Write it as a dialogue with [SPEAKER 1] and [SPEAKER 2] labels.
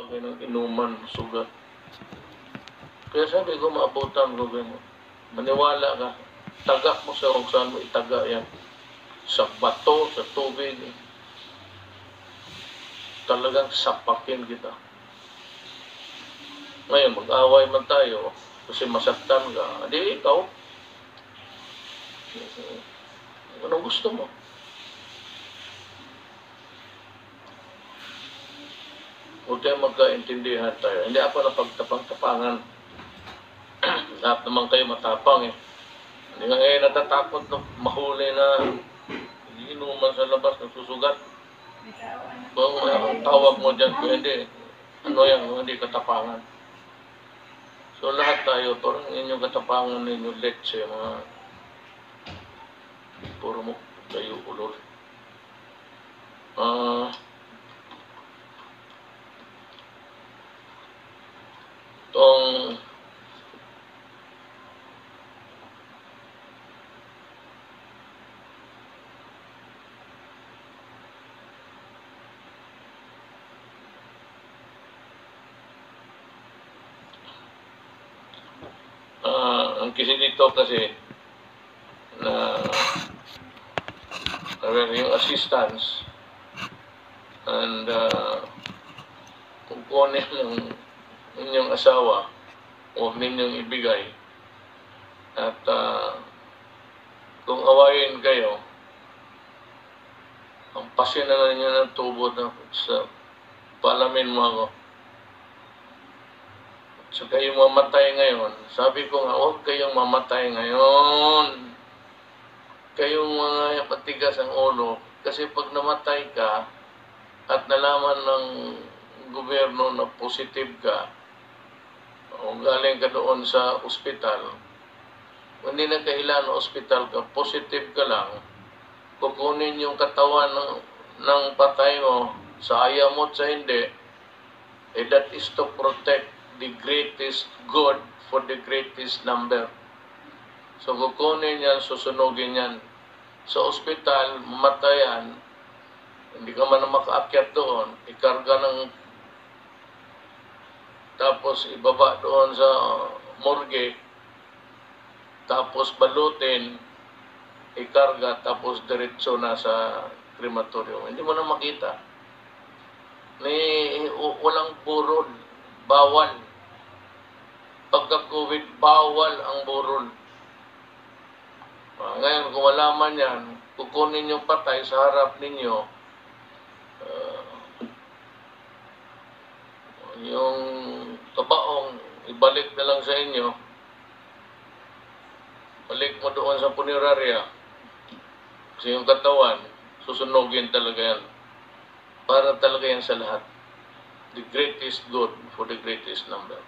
[SPEAKER 1] kayo ng inuman, sugat. Kaya sabi ko, maabutan ko ganyan. Maniwala ka. Tagak mo sa kung saan mo itaga yan. Sa bato, sa tubig. Talagang sapakin kita. Ngayon, mag-away man tayo kasi masaktan ka. Di ikaw. Anong gusto mo? Huwag tayo magkaintindihan tayo. Hindi ako napagtapang-tapangan. Lahat naman kayo matapang eh. Hindi nga ngayon natatakot na mahuli na inuman sa labas, nagsusugat. Kung ang tawag mo dyan, kung hindi, ano yan, kung hindi katapangan. So lahat tayo, parang inyong katapangan ninyo, letse, mga puro mo kayo ulol. Itong ang kasi dito kasi na yung assistance and kung kunin ng inyong asawa huwag ninyong ibigay at kung awayin kayo ang pasyon na ninyo ng tubo na sa palamin mo ako. So kayong mamatay ngayon, sabi ko nga, huwag kayong mamatay ngayon. Kayong mga matigas ang ulo, kasi pag namatay ka at nalaman ng gobyerno na positive ka, o galing ka doon sa ospital, hindi na kailangan ospital ka, positive ka lang, kukunin yung katawan ng patay mo, sa ayaw mo sa hindi, that is to protect the greatest good for the greatest number. So kukunin yan, susunugin yan. Sa ospital, mamatayan, hindi ka man makaakyat doon, ikarga ng tapos ibaba doon sa morgue, tapos balutin, ikarga, tapos diretso na sa crematorium. Hindi mo na makita. Walang burol, bawal. Pagka-COVID, bawal ang burol. Ngayon, kung malaman yan, kukunin yung patay sa harap ninyo, yung kabaong, ibalik na lang sa inyo, balik mo doon sa punerarya, kasi yung katawan, susunugin talaga yan. Para talaga yan sa lahat. The greatest good for the greatest number.